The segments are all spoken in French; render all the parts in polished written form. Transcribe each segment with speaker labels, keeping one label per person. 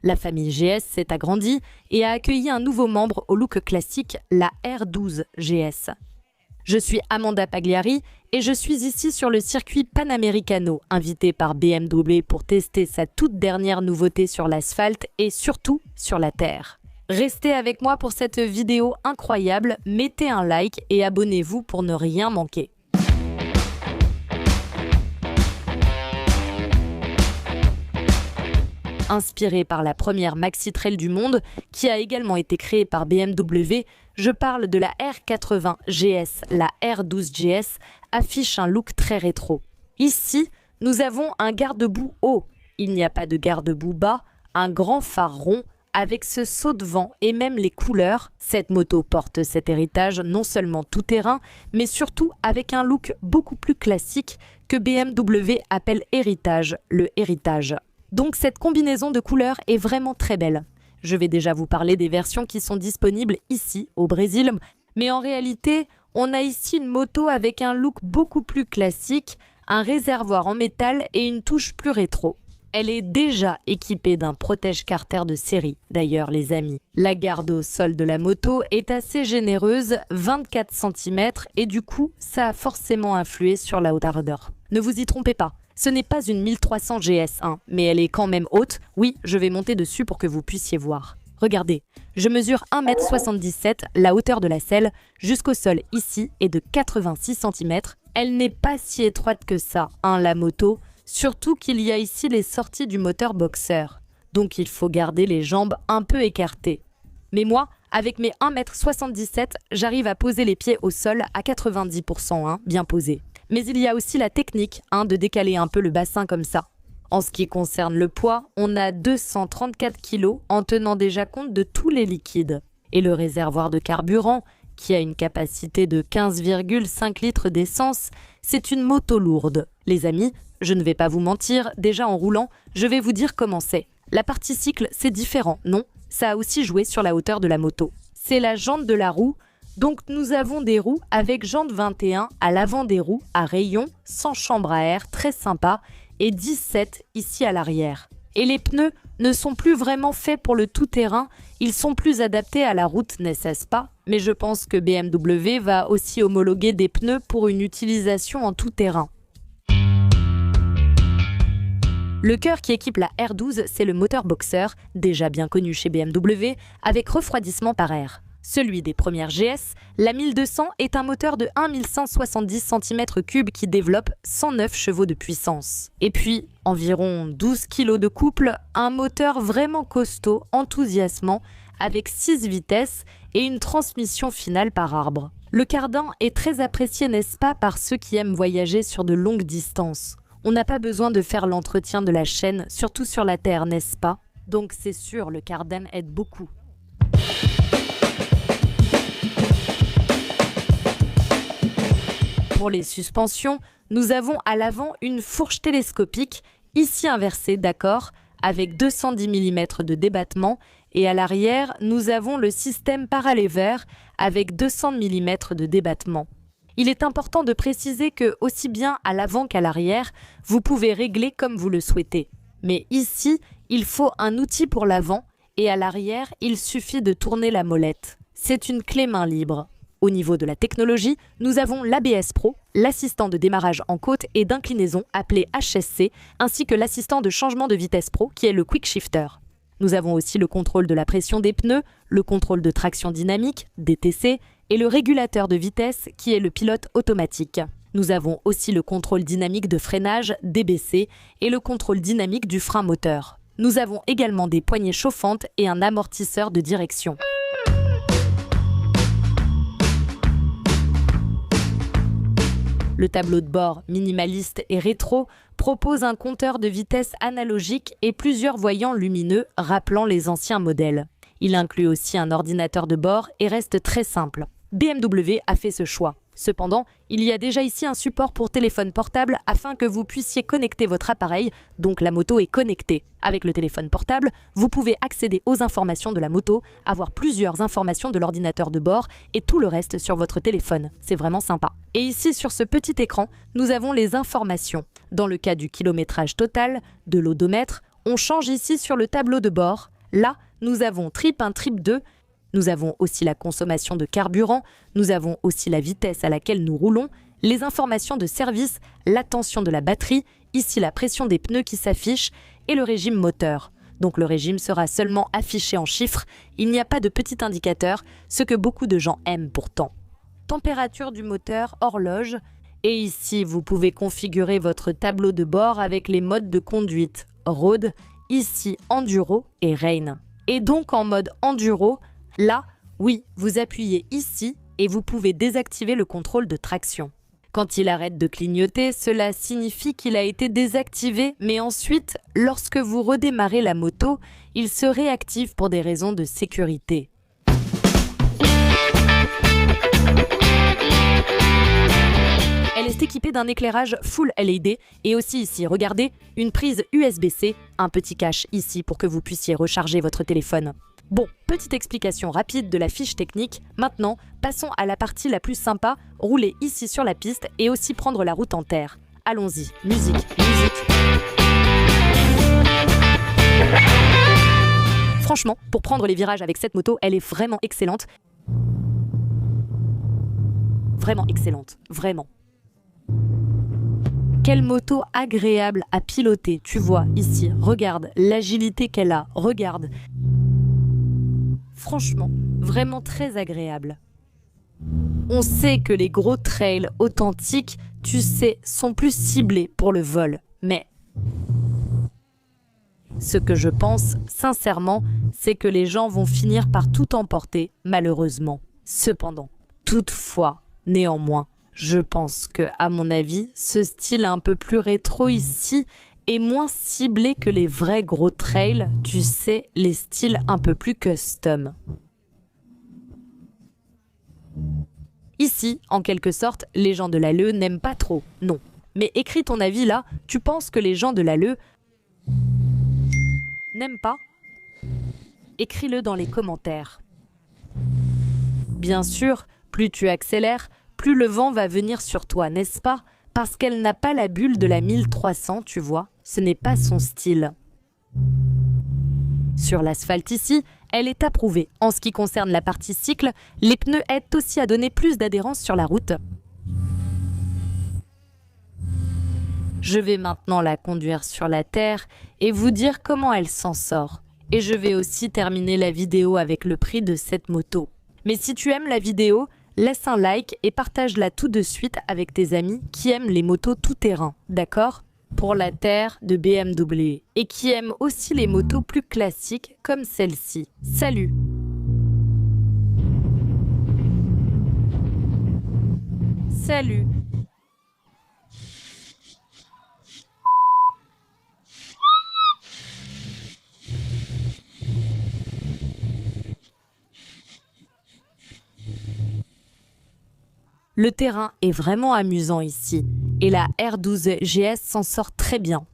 Speaker 1: La famille GS s'est agrandie et a accueilli un nouveau membre au look classique, la R12 GS. Je suis Amanda Pagliari et je suis ici sur le circuit Panamericano, invitée par BMW pour tester sa toute dernière nouveauté sur l'asphalte et surtout sur la terre. Restez avec moi pour cette vidéo incroyable, mettez un like et abonnez-vous pour ne rien manquer. Inspirée par la première maxi trail du monde, qui a également été créée par BMW, je parle de la R80 GS. La R12 GS affiche un look très rétro. Ici, nous avons un garde-boue haut. Il n'y a pas de garde-boue bas, un grand phare rond avec ce saut de vent et même les couleurs. Cette moto porte cet héritage non seulement tout-terrain, mais surtout avec un look beaucoup plus classique que BMW appelle héritage, le héritage. Donc cette combinaison de couleurs est vraiment très belle. Je vais déjà vous parler des versions qui sont disponibles ici, au Brésil, mais en réalité, on a ici une moto avec un look beaucoup plus classique, un réservoir en métal et une touche plus rétro. Elle est déjà équipée d'un protège-carter de série, d'ailleurs les amis. La garde au sol de la moto est assez généreuse, 24 cm, et du coup, ça a forcément influé sur la hauteur. Ne vous y trompez pas. Ce n'est pas une 1300 GS1, mais elle est quand même haute. Oui, je vais monter dessus pour que vous puissiez voir. Regardez, je mesure 1,77 m, la hauteur de la selle jusqu'au sol ici est de 86 cm. Elle n'est pas si étroite que ça, la moto, surtout qu'il y a ici les sorties du moteur boxer. Donc il faut garder les jambes un peu écartées. Mais moi, avec mes 1,77 m, j'arrive à poser les pieds au sol à 90%, bien posés. Mais il y a aussi la technique de décaler un peu le bassin comme ça. En ce qui concerne le poids, on a 234 kg en tenant déjà compte de tous les liquides. Et le réservoir de carburant, qui a une capacité de 15,5 litres d'essence, c'est une moto lourde. Les amis, je ne vais pas vous mentir, déjà en roulant, je vais vous dire comment c'est. La partie cycle, c'est différent, non? Ça a aussi joué sur la hauteur de la moto. C'est la jante de la roue. Donc nous avons des roues avec jante 21 à l'avant des roues, à rayon, sans chambre à air, très sympa, et 17 ici à l'arrière. Et les pneus ne sont plus vraiment faits pour le tout-terrain, ils sont plus adaptés à la route, n'est-ce pas? Mais je pense que BMW va aussi homologuer des pneus pour une utilisation en tout-terrain. Le cœur qui équipe la R12, c'est le moteur boxer, déjà bien connu chez BMW, avec refroidissement par air. Celui des premières GS, la 1200 est un moteur de 1170 cm3 qui développe 109 chevaux de puissance. Et puis, environ 12 kg de couple, un moteur vraiment costaud, enthousiasmant, avec 6 vitesses et une transmission finale par arbre. Le Cardin est très apprécié, n'est-ce pas, par ceux qui aiment voyager sur de longues distances. On n'a pas besoin de faire l'entretien de la chaîne, surtout sur la terre, n'est-ce pas? Donc c'est sûr, le Cardin aide beaucoup. Pour les suspensions, nous avons à l'avant une fourche télescopique, ici inversée, d'accord, avec 210 mm de débattement, et à l'arrière, nous avons le système paraléver avec 200 mm de débattement. Il est important de préciser que, aussi bien à l'avant qu'à l'arrière, vous pouvez régler comme vous le souhaitez. Mais ici, il faut un outil pour l'avant, et à l'arrière, il suffit de tourner la molette. C'est une clé main libre. Au niveau de la technologie, nous avons l'ABS Pro, l'assistant de démarrage en côte et d'inclinaison appelé HSC, ainsi que l'assistant de changement de vitesse Pro qui est le Quick Shifter. Nous avons aussi le contrôle de la pression des pneus, le contrôle de traction dynamique, DTC, et le régulateur de vitesse qui est le pilote automatique. Nous avons aussi le contrôle dynamique de freinage, DBC, et le contrôle dynamique du frein moteur. Nous avons également des poignées chauffantes et un amortisseur de direction. Le tableau de bord, minimaliste et rétro, propose un compteur de vitesse analogique et plusieurs voyants lumineux rappelant les anciens modèles. Il inclut aussi un ordinateur de bord et reste très simple. BMW a fait ce choix. Cependant, il y a déjà ici un support pour téléphone portable afin que vous puissiez connecter votre appareil, donc la moto est connectée. Avec le téléphone portable, vous pouvez accéder aux informations de la moto, avoir plusieurs informations de l'ordinateur de bord et tout le reste sur votre téléphone. C'est vraiment sympa. Et ici, sur ce petit écran, nous avons les informations. Dans le cas du kilométrage total, de l'odomètre, On change ici sur le tableau de bord. Là, nous avons trip 1, trip 2. Nous avons aussi la consommation de carburant. Nous avons aussi la vitesse à laquelle nous roulons, les informations de service, la tension de la batterie, ici la pression des pneus qui s'affiche et le régime moteur. Donc le régime sera seulement affiché en chiffres. Il n'y a pas de petit indicateur, ce que beaucoup de gens aiment pourtant. Température du moteur, horloge. Et ici, vous pouvez configurer votre tableau de bord avec les modes de conduite. Road, ici Enduro et Rain. Et donc en mode Enduro, là, oui, vous appuyez ici et vous pouvez désactiver le contrôle de traction. Quand il arrête de clignoter, cela signifie qu'il a été désactivé, mais ensuite, lorsque vous redémarrez la moto, il se réactive pour des raisons de sécurité. Elle est équipée d'un éclairage Full LED et aussi ici, regardez, une prise USB-C, un petit cache ici pour que vous puissiez recharger votre téléphone. Bon, petite explication rapide de la fiche technique. Maintenant, passons à la partie la plus sympa, rouler ici sur la piste et aussi prendre la route en terre. Allons-y, musique. Franchement, pour prendre les virages avec cette moto, elle est vraiment excellente. Vraiment excellente, vraiment. Quelle moto agréable à piloter, tu vois ici, regarde l'agilité qu'elle a, regarde. Franchement, vraiment très agréable. On sait que les gros trails authentiques, tu sais, sont plus ciblés pour le vol, mais ce que je pense, sincèrement, c'est que les gens vont finir par tout emporter, malheureusement. Cependant, toutefois, néanmoins, je pense que, à mon avis, ce style un peu plus rétro ici est moins ciblé que les vrais gros trails, tu sais, les styles un peu plus custom. Ici, en quelque sorte, les gens de l'ALE n'aiment pas trop, non. Mais écris ton avis là, tu penses que les gens de l'ALE n'aiment pas? Écris-le dans les commentaires. Bien sûr, plus tu accélères, plus le vent va venir sur toi, n'est-ce pas? Parce qu'elle n'a pas la bulle de la 1300, tu vois. Ce n'est pas son style. Sur l'asphalte ici, elle est approuvée. En ce qui concerne la partie cycle, les pneus aident aussi à donner plus d'adhérence sur la route. Je vais maintenant la conduire sur la terre et vous dire comment elle s'en sort. Et je vais aussi terminer la vidéo avec le prix de cette moto. Mais si tu aimes la vidéo, laisse un like et partage-la tout de suite avec tes amis qui aiment les motos tout-terrain, d'accord? Pour la terre de BMW et qui aiment aussi les motos plus classiques comme celle-ci. Salut! Salut! Le terrain est vraiment amusant ici et la R12 GS s'en sort très bien.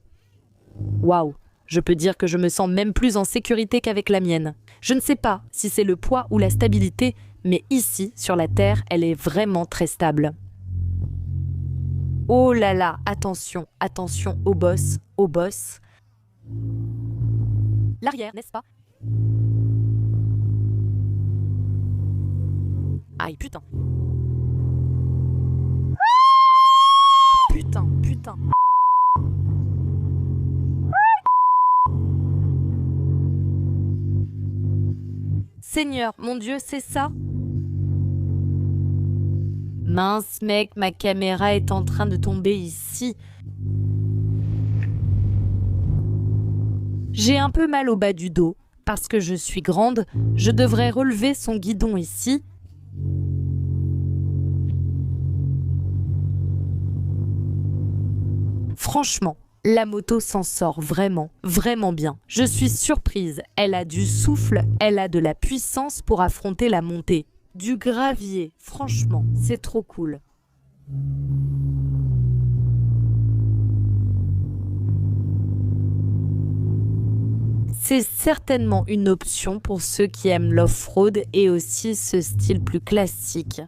Speaker 1: Waouh, je peux dire que je me sens même plus en sécurité qu'avec la mienne. Je ne sais pas si c'est le poids ou la stabilité, mais ici, sur la terre, elle est vraiment très stable. Oh là là, attention, attention au boss, au boss. L'arrière, n'est-ce pas? Aïe, putain. Putain. Seigneur, mon Dieu, c'est ça? Mince mec, ma caméra est en train de tomber ici. J'ai un peu mal au bas du dos. Parce que je suis grande, je devrais relever son guidon ici. Franchement, la moto s'en sort vraiment, vraiment bien. Je suis surprise, elle a du souffle, elle a de la puissance pour affronter la montée. Du gravier, franchement, c'est trop cool. C'est certainement une option pour ceux qui aiment l'off-road et aussi ce style plus classique.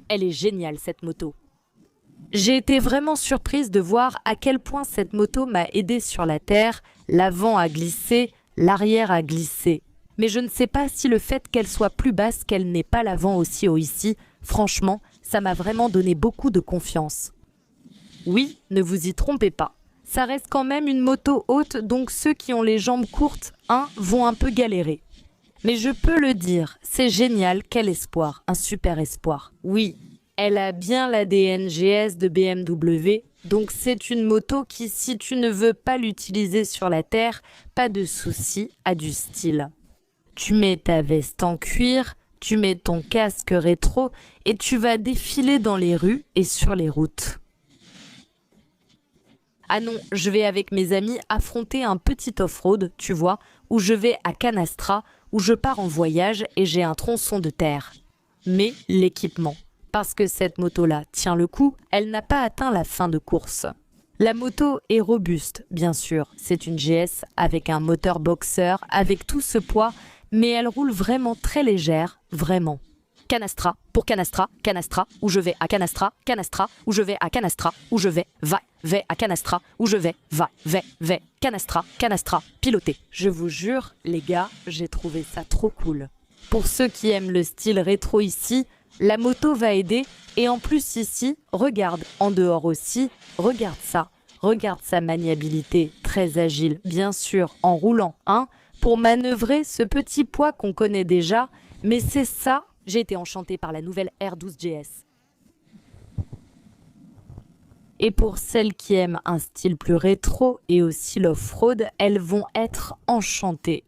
Speaker 1: Elle est géniale cette moto. J'ai été vraiment surprise de voir à quel point cette moto m'a aidé sur la terre, l'avant a glissé, l'arrière a glissé. Mais je ne sais pas si le fait qu'elle soit plus basse, qu'elle n'ait pas l'avant aussi haut ici, franchement, ça m'a vraiment donné beaucoup de confiance. Oui, ne vous y trompez pas. Ça reste quand même une moto haute, donc ceux qui ont les jambes courtes, vont un peu galérer. Mais je peux le dire, c'est génial, quel espoir, un super espoir. Oui, elle a bien l'ADN GS de BMW, donc c'est une moto qui, si tu ne veux pas l'utiliser sur la terre, pas de souci, a du style. Tu mets ta veste en cuir, tu mets ton casque rétro et tu vas défiler dans les rues et sur les routes. Ah non, je vais avec mes amis affronter un petit off-road, tu vois, où je vais à Canastra, où je pars en voyage et j'ai un tronçon de terre. Mais l'équipement, parce que cette moto-là tient le coup, elle n'a pas atteint la fin de course. La moto est robuste, bien sûr, c'est une GS avec un moteur boxer, avec tout ce poids, mais elle roule vraiment très légère, vraiment. Canastra, pour Canastra, Canastra, où je vais à Canastra, Canastra, où je vais à Canastra, où je vais à Canastra, où je vais, Canastra, Canastra, piloté. Je vous jure, les gars, j'ai trouvé ça trop cool. Pour ceux qui aiment le style rétro ici, la moto va aider, et en plus ici, regarde, en dehors aussi, regarde sa maniabilité, très agile, bien sûr, en roulant, pour manœuvrer ce petit poids qu'on connaît déjà, mais c'est ça. J'ai été enchantée par la nouvelle R12 GS. Et pour celles qui aiment un style plus rétro et aussi l'off-road, elles vont être enchantées.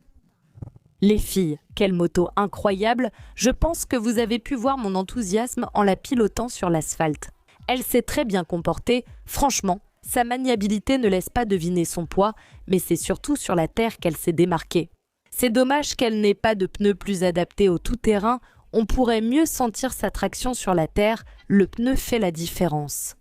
Speaker 1: Les filles, quelle moto incroyable! Je pense que vous avez pu voir mon enthousiasme en la pilotant sur l'asphalte. Elle s'est très bien comportée, franchement, sa maniabilité ne laisse pas deviner son poids, mais c'est surtout sur la terre qu'elle s'est démarquée. C'est dommage qu'elle n'ait pas de pneus plus adaptés au tout-terrain. On pourrait mieux sentir sa traction sur la terre, le pneu fait la différence.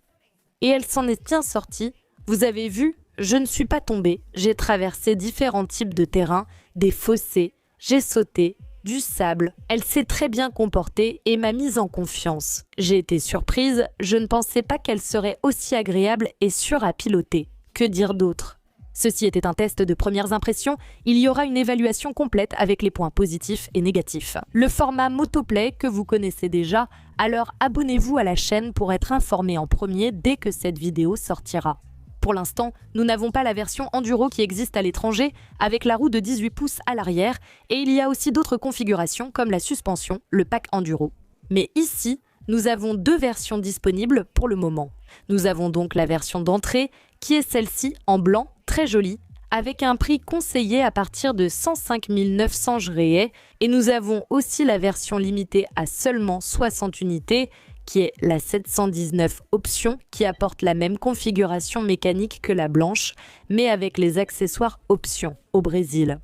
Speaker 1: Et elle s'en est bien sortie. Vous avez vu, je ne suis pas tombée, j'ai traversé différents types de terrains, des fossés, j'ai sauté, du sable. Elle s'est très bien comportée et m'a mise en confiance. J'ai été surprise, je ne pensais pas qu'elle serait aussi agréable et sûre à piloter. Que dire d'autre ? Ceci était un test de premières impressions, il y aura une évaluation complète avec les points positifs et négatifs. Le format Motoplay que vous connaissez déjà, alors abonnez-vous à la chaîne pour être informé en premier dès que cette vidéo sortira. Pour l'instant, nous n'avons pas la version Enduro qui existe à l'étranger avec la roue de 18 pouces à l'arrière et il y a aussi d'autres configurations comme la suspension, le pack Enduro. Mais ici, nous avons deux versions disponibles pour le moment. Nous avons donc la version d'entrée qui est celle-ci en blanc, très jolie, avec un prix conseillé à partir de 105 900 JRE et nous avons aussi la version limitée à seulement 60 unités qui est la 719 option qui apporte la même configuration mécanique que la blanche mais avec les accessoires options au Brésil.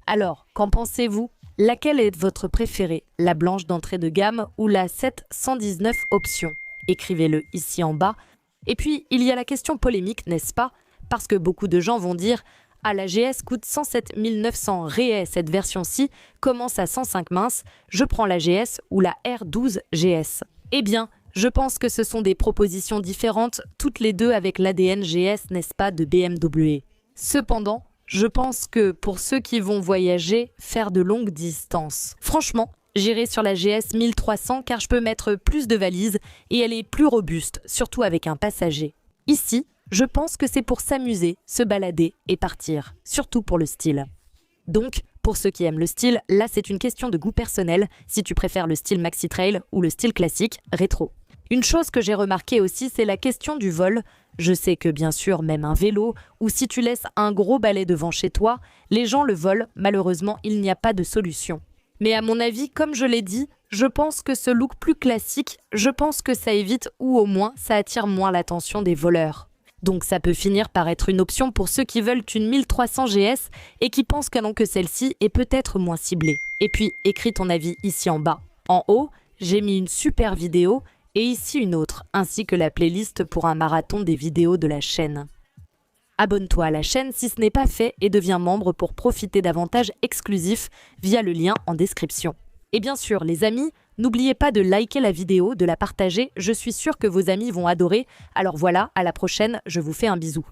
Speaker 1: Alors, qu'en pensez-vous ? Laquelle est votre préférée, la blanche d'entrée de gamme ou la 719 option? Écrivez-le ici en bas. Et puis, il y a la question polémique, n'est-ce pas? Parce que beaucoup de gens vont dire « Ah, la GS coûte 107 900 RE, cette version-ci commence à 105 minces, je prends la GS ou la R12 GS ». Eh bien, je pense que ce sont des propositions différentes, toutes les deux avec l'ADN GS, n'est-ce pas, de BMW. Cependant, je pense que pour ceux qui vont voyager, faire de longues distances, franchement, j'irai sur la GS 1300 car je peux mettre plus de valises et elle est plus robuste, surtout avec un passager. Ici, je pense que c'est pour s'amuser, se balader et partir, surtout pour le style. Donc, pour ceux qui aiment le style, là c'est une question de goût personnel, si tu préfères le style maxi trail ou le style classique, rétro. Une chose que j'ai remarqué aussi, c'est la question du vol. Je sais que bien sûr, même un vélo, ou si tu laisses un gros balai devant chez toi, les gens le volent, malheureusement il n'y a pas de solution. Mais à mon avis, comme je l'ai dit, je pense que ce look plus classique, je pense que ça évite ou au moins ça attire moins l'attention des voleurs. Donc ça peut finir par être une option pour ceux qui veulent une 1300 GS et qui pensent que celle-ci est peut-être moins ciblée. Et puis, écris ton avis ici en bas. En haut, j'ai mis une super vidéo et ici une autre, ainsi que la playlist pour un marathon des vidéos de la chaîne. Abonne-toi à la chaîne si ce n'est pas fait et deviens membre pour profiter d'avantages exclusifs via le lien en description. Et bien sûr, les amis, N'oubliez pas de liker la vidéo, de la partager, je suis sûre que vos amis vont adorer. Alors voilà, à la prochaine, je vous fais un bisou.